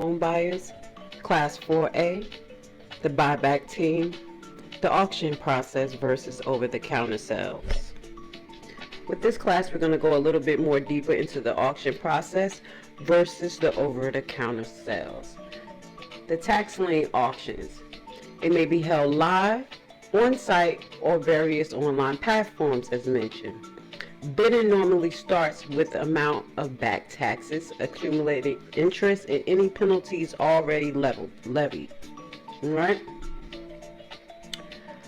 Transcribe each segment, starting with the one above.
home buyers, Class 4A, the buyback team, the auction process versus over-the-counter sales. With this class, we're going to go a little bit more deeper into the auction process versus the over-the-counter sales. The tax lien auctions. It may be held live, on-site, or various online platforms as mentioned. Bidding normally starts with the amount of back taxes, accumulated interest, and any penalties already levied. Alright?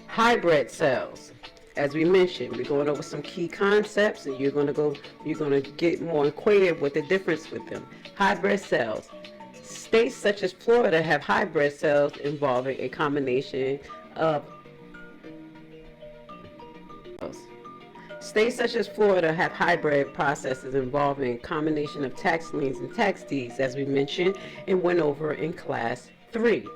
Hybrid sales. As we mentioned, we're going over some key concepts, and you're going to get more acquainted with the difference with them. Hybrid sales. States such as Florida have hybrid sales involving a combination of States such as Florida have hybrid processes involving a combination of tax liens and tax deeds, as we mentioned and went over in Class 3.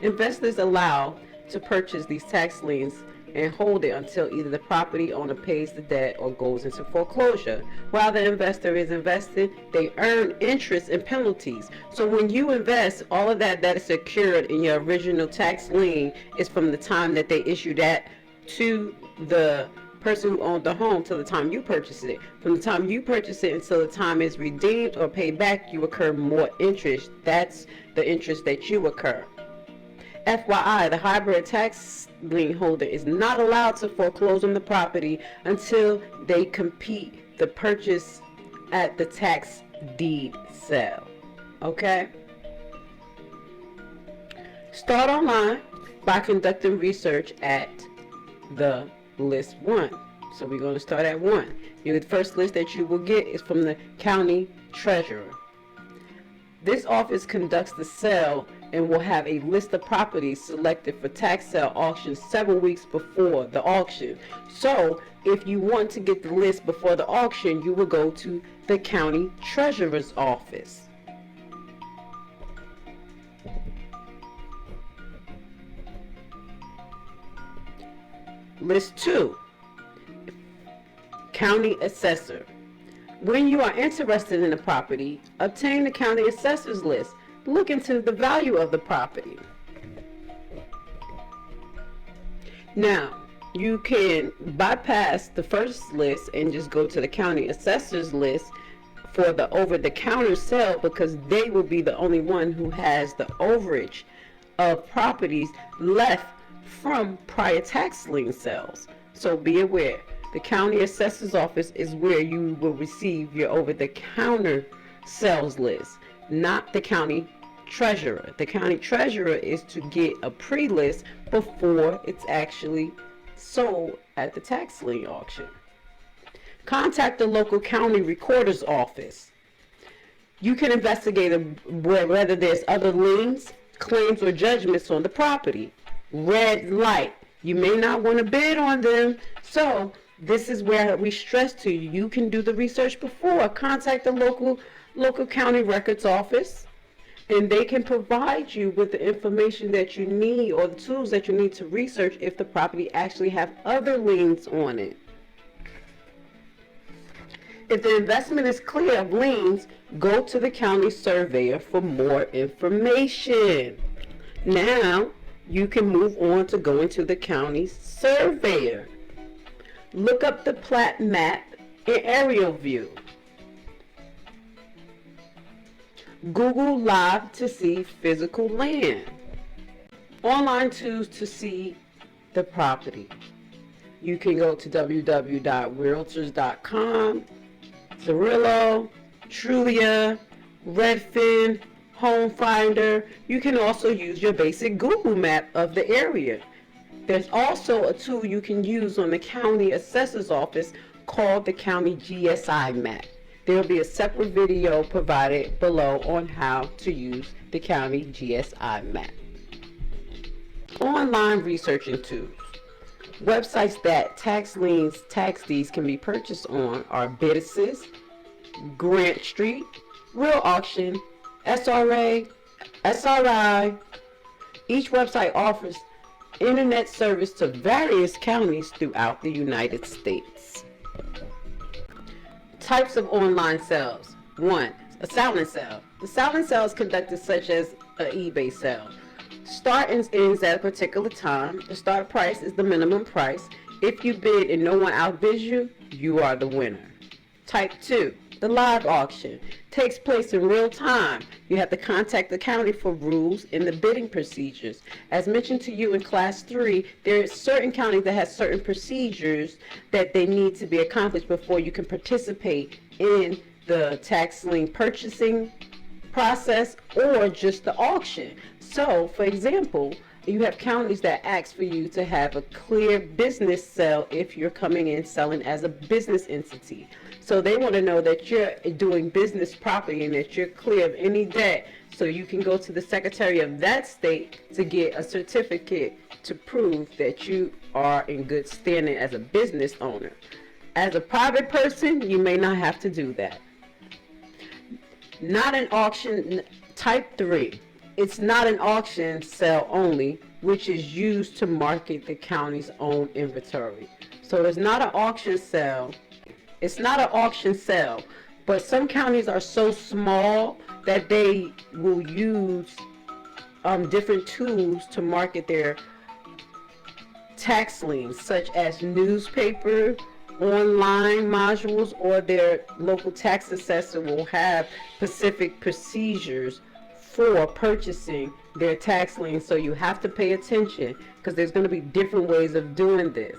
Investors allow to purchase these tax liens and hold it until either the property owner pays the debt or goes into foreclosure. While the investor is invested, they earn interest and penalties. So when you invest, all of that is secured in your original tax lien is from the time that they issue that to the person who owned the home till the time you purchase it. From the time you purchase it until the time it's redeemed or paid back, you incur more interest. That's the interest that you incur. FYI, the hybrid tax lien holder is not allowed to foreclose on the property until they complete the purchase at the tax deed sale. Okay? Start online by conducting research at the list 1. So we're going to start at 1. The first list that you will get is from the county treasurer. This office conducts the sale and will have a list of properties selected for tax sale auction 7 weeks before the auction. So if you want to get the list before the auction, you will go to the county treasurer's office. List 2, county assessor. When you are interested in a property, obtain the county assessor's list. Look into the value of the property. Now, you can bypass the first list and just go to the county assessor's list for the over-the-counter sale, because they will be the only one who has the overage of properties left from prior tax lien sales. So be aware, the county assessor's office is where you will receive your over-the-counter sales list, not the county treasurer. The county treasurer is to get a pre-list before it's actually sold at the tax lien auction. Contact the local county recorder's office. You can investigate whether there's other liens, claims, or judgments on the property. Red light. You may not want to bid on them, so this is where we stress to you. You can do the research before. Contact the local county records office, and they can provide you with the information that you need or the tools that you need to research if the property actually have other liens on it. If the investment is clear of liens, go to the county surveyor for more information. Now, you can move on to go into the county surveyor. Look up the plat map in aerial view. Google Live to see physical land. Online tools to see the property. You can go to www.realtors.com, Zillow, Trulia, Redfin, Home Finder. You can also use your basic Google map of the area. There's also a tool you can use on the county assessor's office called the county GSI map. There will be a separate video provided below on how to use the county GSI map. Online researching tools. Websites that tax liens, tax deeds can be purchased on are Bid-Assist, Grant Street, Real Auction, SRA, SRI. Each website offers internet service to various counties throughout the United States. Types of online sales. 1. A silent sale. The silent sale is conducted such as an eBay sale. Start and ends at a particular time. The start price is the minimum price. If you bid and no one outbids you, you are the winner. Type 2. The live auction takes place in real time. You have to contact the county for rules and the bidding procedures. As mentioned to you in class 3, there are certain counties that have certain procedures that they need to be accomplished before you can participate in the tax lien purchasing process or just the auction. So, for example, you have counties that ask for you to have a clear business sale if you're coming in selling as a business entity. So they want to know that you're doing business properly and that you're clear of any debt, so you can go to the secretary of that state to get a certificate to prove that you are in good standing as a business owner. As a private person, you may not have to do that. Not an auction. Type 3. It's not an auction sale only, which is used to market the county's own inventory. So it's not an auction sale. It's not an auction sale, but some counties are so small that they will use different tools to market their tax liens, such as newspaper, online modules, or their local tax assessor will have specific procedures for purchasing their tax liens. So you have to pay attention, because there's going to be different ways of doing this,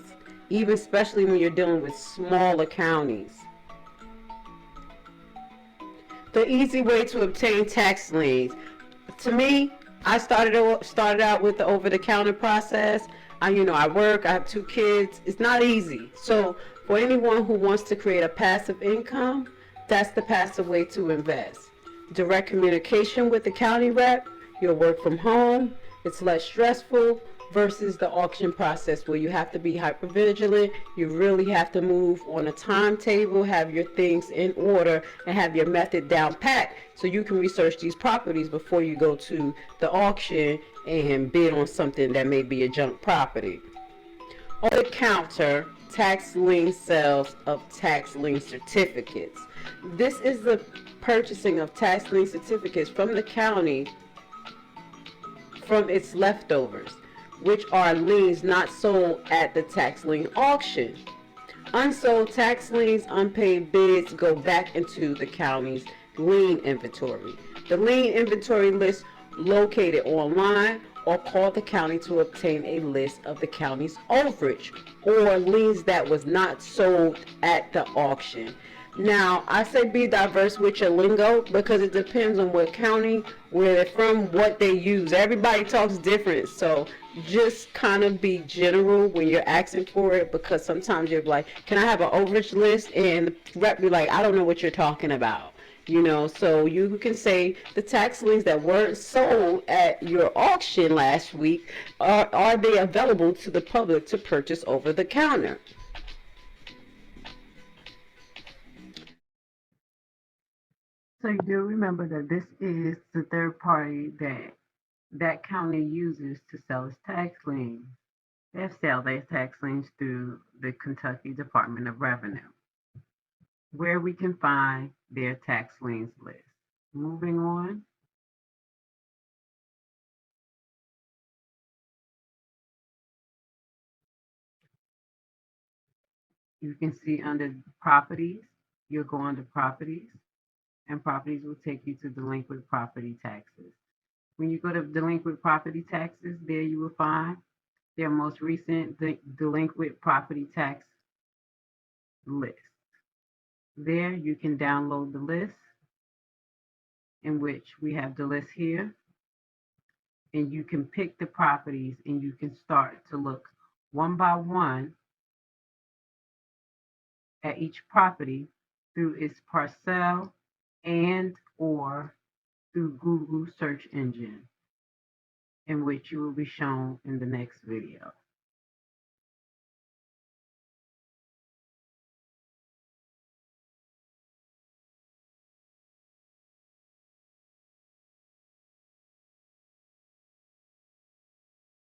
even especially when you're dealing with smaller counties. The easy way to obtain tax liens. To me, I started out with the over-the-counter process. I work, I have 2 kids. It's not easy. So for anyone who wants to create a passive income, that's the passive way to invest. Direct communication with the county rep. You'll work from home. It's less stressful versus the auction process, where you have to be hyper vigilant. You really have to move on a timetable, have your things in order, and have your method down pat, so you can research these properties before you go to the auction and bid on something that may be a junk property. On the counter, tax lien sales of tax lien certificates. This is the purchasing of tax lien certificates from the county from its leftovers, which are liens not sold at the tax lien auction. Unsold tax liens, unpaid bids go back into the county's lien inventory. The lien inventory list located online, or call the county to obtain a list of the county's overage or liens that was not sold at the auction. Now, I say be diverse with your lingo, because it depends on what county, where they're from, what they use. Everybody talks different, so just kind of be general when you're asking for it, because sometimes you're like, can I have an overage list? And the rep be like, I don't know what you're talking about. So you can say the tax liens that weren't sold at your auction last week, are they available to the public to purchase over the counter? So you do remember that this is the third party that county uses to sell its tax liens. They sell their tax liens through the Kentucky Department of Revenue, where we can find their tax liens list. Moving on. You can see under properties, you'll go under properties, and properties will take you to delinquent property taxes. When you go to delinquent property taxes, there you will find their most recent delinquent property tax list. There you can download the list, in which we have the list here, and you can pick the properties, and you can start to look one by one at each property through its parcel and or through Google search engine, in which you will be shown in the next video.